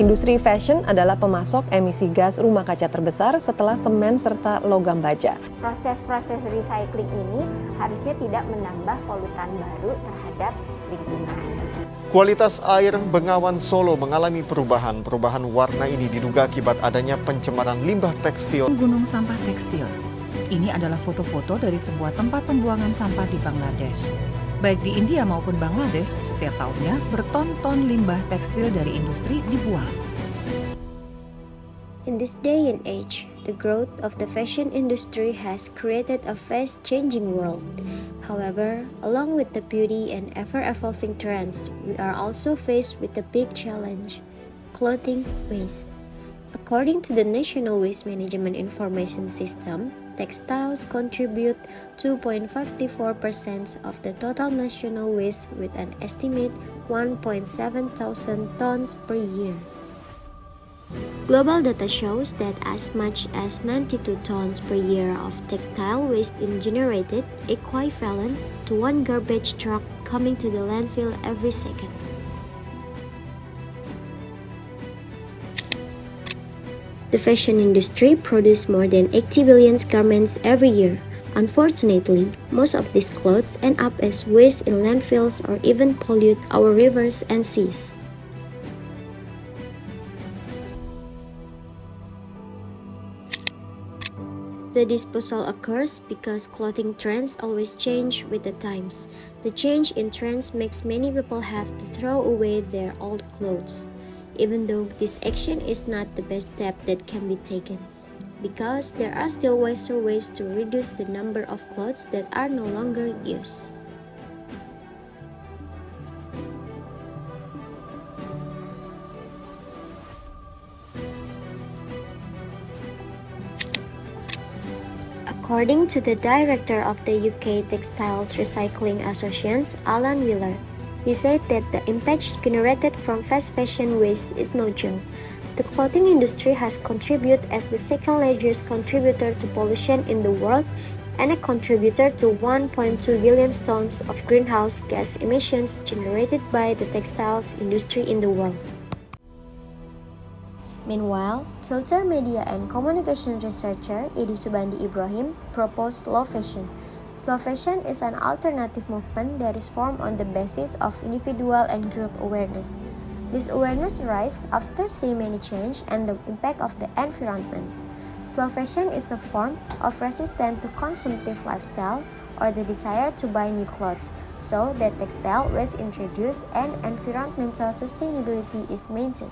Industri fashion adalah pemasok emisi gas rumah kaca terbesar setelah semen serta logam baja. Proses-proses recycling ini harusnya tidak menambah polutan baru terhadap lingkungan. Kualitas air Bengawan Solo mengalami perubahan. Perubahan warna ini diduga akibat adanya pencemaran limbah tekstil. Gunung sampah tekstil. Ini adalah foto-foto dari sebuah tempat pembuangan sampah di Bangladesh. Baik di India maupun Bangladesh, setiap tahunnya berton-ton limbah tekstil dari industri dibuang. In this day and age, the growth of the fashion industry has created a fast-changing world. However, along with the beauty and ever-evolving trends, we are also faced with a big challenge: clothing waste. According to the National Waste Management Information System, textiles contribute 2.54% of the total national waste with an estimate 1.7 thousand tons per year. Global data shows that as much as 92 tons per year of textile waste is generated, equivalent to one garbage truck coming to the landfill every second. The fashion industry produces more than 80 billion garments every year. Unfortunately, most of these clothes end up as waste in landfills or even pollute our rivers and seas. The disposal occurs because clothing trends always change with the times. The change in trends makes many people have to throw away their old clothes, even though this action is not the best step that can be taken, because there are still wiser ways to reduce the number of clothes that are no longer used. According to the director of the UK Textiles Recycling Association, Alan Wheeler, he said that the impact generated from fast fashion waste is no joke. The clothing industry has contributed as the second largest contributor to pollution in the world and a contributor to 1.2 billion tons of greenhouse gas emissions generated by the textiles industry in the world. Meanwhile, culture, media, and communication researcher Idi Subandi Ibrahim proposed slow fashion. Slow fashion is an alternative movement that is formed on the basis of individual and group awareness. This awareness arises after seeing many change and the impact of the environment. Slow fashion is a form of resistance to consumptive lifestyle or the desire to buy new clothes, so that textile waste introduced and environmental sustainability is maintained.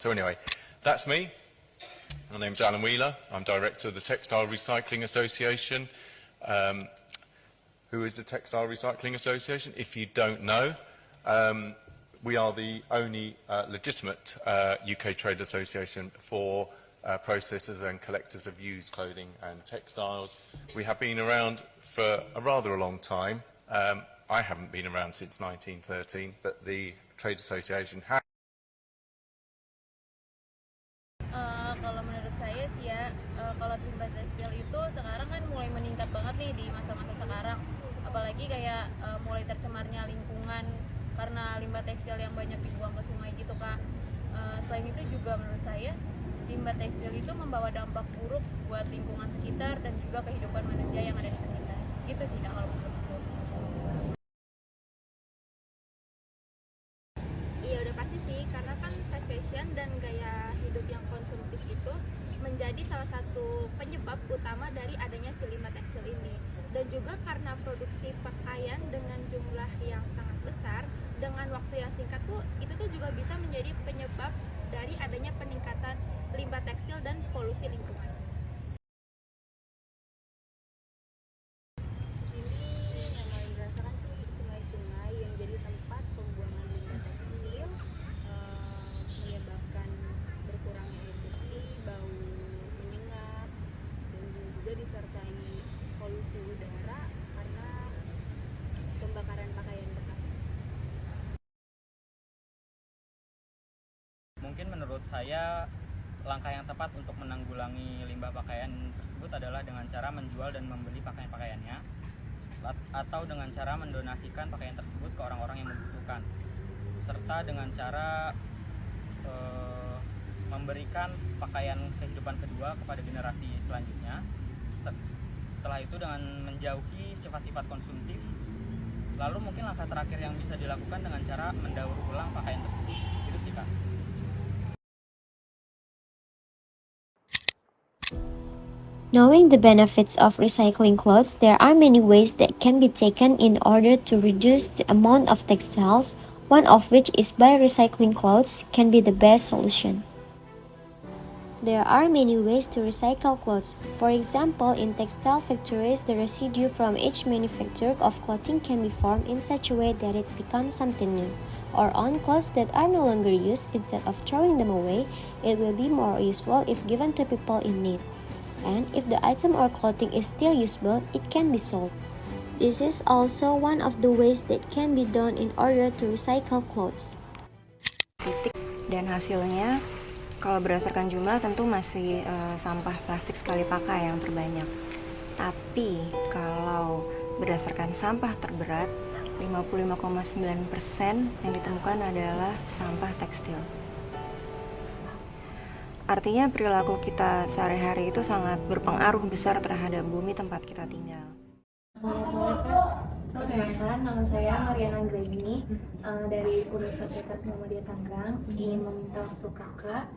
So anyway, that's me. My name's Alan Wheeler. I'm director of the Textile Recycling Association. Who is the Textile Recycling Association? If you don't know, we are the only legitimate UK trade association for processors and collectors of used clothing and textiles. We have been around for a rather long time. I haven't been around since 1913, but the trade association has. Kalau menurut saya sih ya, kalau limbah tekstil itu sekarang kan mulai meningkat banget nih di masa-masa sekarang, apalagi kayak mulai tercemarnya lingkungan karena limbah tekstil yang banyak dibuang ke sungai gitu Kak. Selain itu juga menurut saya limbah tekstil itu membawa dampak buruk buat lingkungan sekitar dan juga kehidupan manusia yang ada di sekitar. Gitu sih Kak kalau menurutku. Iya udah pasti sih, karena kan fast fashion dan gaya hidup yang konsumtif itu menjadi salah satu penyebab utama dari adanya si limbah tekstil ini. Dan juga karena produksi pakaian dengan jumlah yang sangat besar dengan waktu yang singkat tuh, itu tuh juga bisa menjadi penyebab dari adanya peningkatan limbah tekstil dan polusi lingkungan. Di sini yang paling dirasakan sih sungai-sungai yang jadi tempat pembuangan limbah tekstil, menyebabkan berkurangnya air bersih, bau menyengat, dan juga disertai polusi udara karena pembakaran pakaian bekas. Mungkin menurut saya langkah yang tepat untuk menanggulangi limbah pakaian tersebut adalah dengan cara menjual dan membeli pakaian-pakaiannya atau dengan cara mendonasikan pakaian tersebut ke orang-orang yang membutuhkan. serta dengan cara memberikan pakaian kehidupan kedua kepada generasi selanjutnya. Setelah itu dengan menjauhi sifat-sifat konsumtif. Lalu mungkin langkah terakhir yang bisa dilakukan dengan cara mendaur ulang pakaian tersebut. Itu sih, Kak. Knowing the benefits of recycling clothes, there are many ways that can be taken in order to reduce the amount of textiles, one of which is by recycling clothes can be the best solution. There are many ways to recycle clothes. For example, in textile factories, the residue from each manufacture of clothing can be formed in such a way that it becomes something new. Or on clothes that are no longer used, instead of throwing them away, it will be more useful if given to people in need. And if the item or clothing is still usable, it can be sold. This is also one of the ways that can be done in order to recycle clothes. Dan hasilnya, kalau berdasarkan jumlah tentu masih sampah plastik sekali pakai yang terbanyak. Tapi kalau berdasarkan sampah terberat, 55,9% yang ditemukan adalah sampah tekstil. Artinya perilaku kita sehari-hari itu sangat berpengaruh besar terhadap bumi tempat kita tinggal. Selamat sore Kak. Perkenalkan, nama saya Mariana Gregini dari Universitas Muhammadiyah Tangerang. Ingin meminta waktu Kakak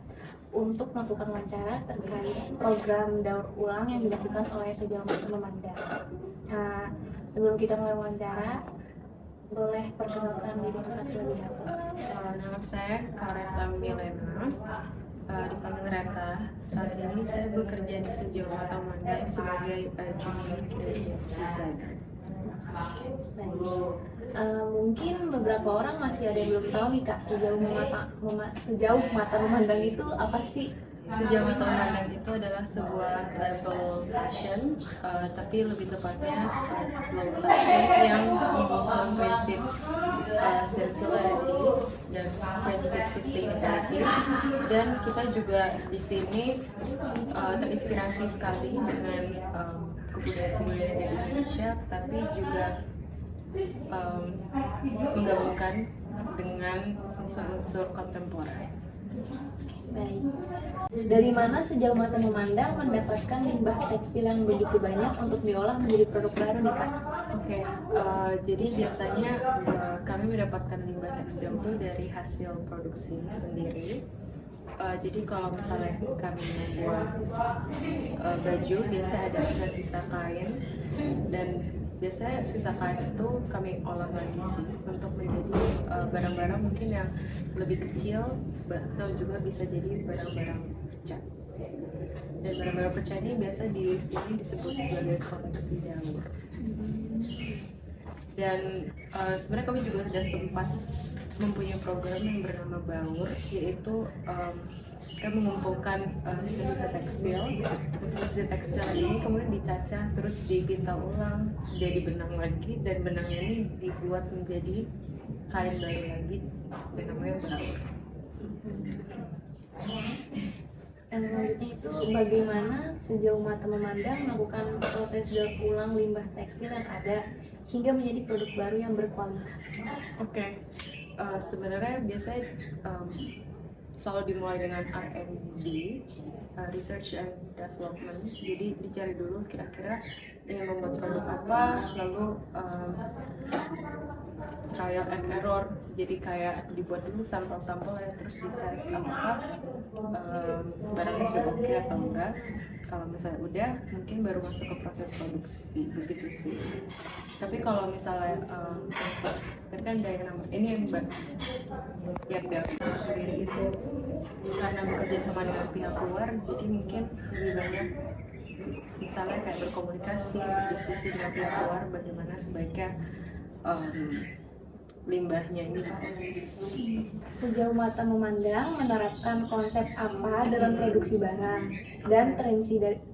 untuk melakukan wawancara terkait program daur ulang yang dilakukan oleh Sejauh Mata Memandang. Sebelum kita mulai wawancara, boleh perkenalkan diri Kakak terlebih dahulu. Nama saya Kareta Milena. Dipanggil Reta. Saat ini saya bekerja di Sejauh Mata Memandang sebagai junior creative designer. Mungkin beberapa orang masih ada yang belum tahu nih Kak, sejauh mata memandang itu apa sih? Sejauh Mata Memandang itu adalah sebuah label fashion, tapi lebih tepatnya slow fashion yang mengusung prinsip circularity dan prinsip sustainability. Dan kita juga di sini terinspirasi sekali dengan kebudayaan Indonesia, tapi juga menggabungkan dengan unsur-unsur kontemporer. Baik. Dari mana Sejauh Mata Memandang mendapatkan limbah tekstil yang begitu banyak untuk diolah menjadi produk baru nih Kak? Oke, jadi biasanya kami mendapatkan limbah tekstil itu dari hasil produksi sendiri. Jadi kalau misalnya kami membuat baju, biasa ada sisa kain, dan biasanya sisa kain itu kami olah lagi sih untuk menjadi barang-barang mungkin yang lebih kecil, atau juga bisa jadi barang-barang pecah. Dan barang-barang pecah ini biasa di sini disebut sebagai koleksi daur. Dan sebenarnya kami juga sudah sempat mempunyai program yang bernama Baur, yaitu kami mengumpulkan sisa tekstil. Sisa tekstil ini kemudian dicacah, terus dipinta ulang, jadi benang lagi, dan benangnya ini dibuat menjadi kain baru lagi, yang namanya Baur. Dan selanjutnya itu bagaimana Sejauh Mata Memandang melakukan proses daur ulang limbah tekstil yang ada hingga menjadi produk baru yang berkualitas? Oke. Sebenarnya biasanya selalu dimulai dengan R&D, research and development. Jadi dicari dulu kira-kira ingin membuat produk apa, lalu trial and error. Jadi kayak dibuat dulu sampel-sampel ya, terus dites apakah barangnya sudah oke atau enggak. Kalau misalnya udah, mungkin baru masuk ke proses produksi, begitu sih. Tapi kalau misalnya kan dari nama ini yang dapat sendiri itu karena bekerja sama dengan pihak luar, jadi mungkin lebih banyak misalnya kayak berkomunikasi, berdiskusi dengan pihak luar bagaimana sebaiknya limbahnya ini diproses. Sejauh Mata Memandang menerapkan konsep apa dalam produksi barang, dan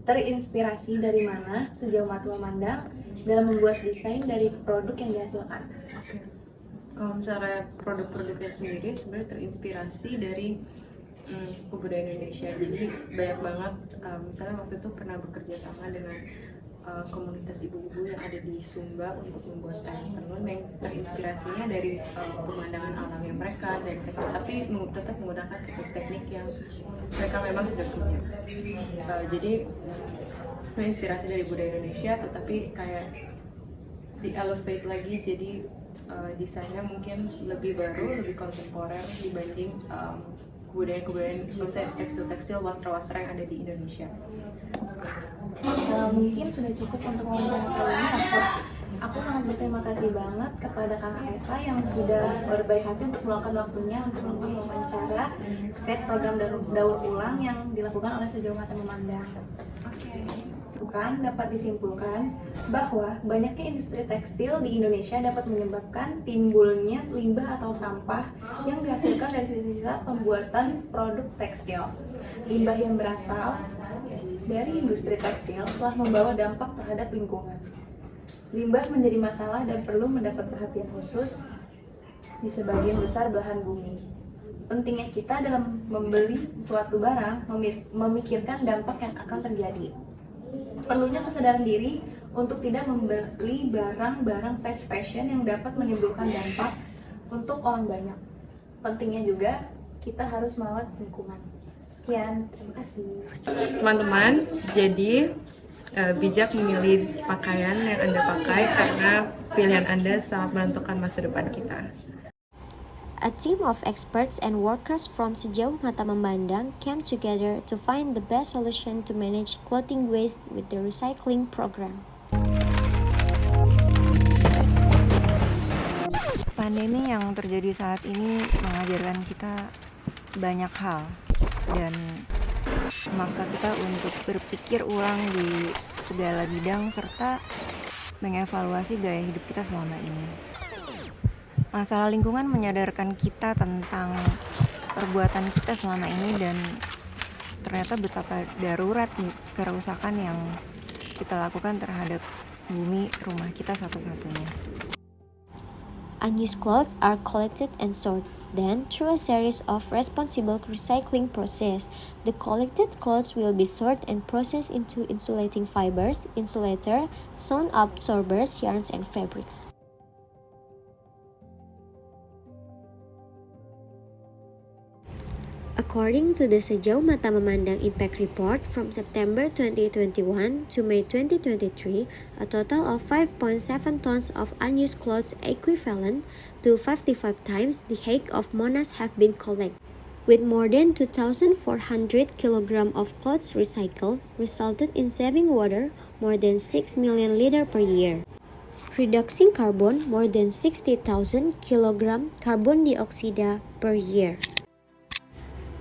terinspirasi dari mana Sejauh Mata Memandang dalam membuat desain dari produk yang dihasilkan? Kalau misalnya produk-produknya sendiri sebenarnya terinspirasi dari kebudayaan Indonesia. Jadi banyak banget, misalnya waktu itu pernah bekerja sama dengan komunitas ibu-ibu yang ada di Sumba untuk membuat kain tenun yang terinspirasinya dari pemandangan alamnya mereka dan tapi tetap menggunakan teknik-teknik yang mereka memang sudah punya. Jadi menginspirasi dari budaya Indonesia tetapi kayak di-elevate lagi jadi desainnya mungkin lebih baru, lebih kontemporer dibanding kebudayaan tekstil-tekstil wastra-wastra yang ada di Indonesia. Mungkin sudah cukup untuk wawancara kali ini. Aku sangat berterima kasih banget kepada Kakak Eka yang sudah berbaik hati untuk meluangkan waktunya untuk melakukan wawancara terkait program daur ulang yang dilakukan oleh Sejauh Mata Memandang. Bukan dapat disimpulkan bahwa banyaknya industri tekstil di Indonesia dapat menyebabkan timbulnya limbah atau sampah yang dihasilkan dari sisa-sisa pembuatan produk tekstil. Limbah yang berasal dari industri tekstil telah membawa dampak terhadap lingkungan. Limbah menjadi masalah dan perlu mendapat perhatian khusus di sebagian besar belahan bumi. Pentingnya kita dalam membeli suatu barang memikirkan dampak yang akan terjadi. Perlunya kesadaran diri untuk tidak membeli barang-barang fast fashion yang dapat menimbulkan dampak untuk orang banyak. Pentingnya juga kita harus merawat lingkungan. Sekian, terima kasih. Teman-teman, jadi bijak memilih pakaian yang Anda pakai karena pilihan Anda sangat menentukan masa depan kita. A team of experts and workers from Sejauh Mata Memandang came together to find the best solution to manage clothing waste with the recycling program. Pandemi yang terjadi saat ini mengajarkan kita banyak hal dan memaksa kita untuk berpikir ulang di segala bidang serta mengevaluasi gaya hidup kita selama ini. Masalah lingkungan menyadarkan kita tentang perbuatan kita selama ini dan ternyata betapa darurat nih kerusakan yang kita lakukan terhadap bumi rumah kita satu-satunya. Unused clothes are collected and sorted. Then, through a series of responsible recycling process, the collected clothes will be sorted and processed into insulating fibers, insulator, sound absorbers, yarns, and fabrics. According to the Sejauh Mata Memandang Impact Report from September 2021 to May 2023, a total of 5.7 tons of unused clothes equivalent to 55 times the height of Monas have been collected. With more than 2,400 kg of clothes recycled, resulted in saving water more than 6 million liters per year. Reducing carbon more than 60,000 kg carbon dioxide per year.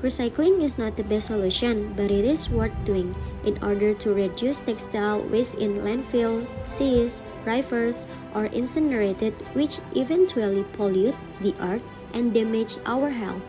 Recycling is not the best solution, but it is worth doing in order to reduce textile waste in landfill, seas, rivers, or incinerated, which eventually pollute the earth and damage our health.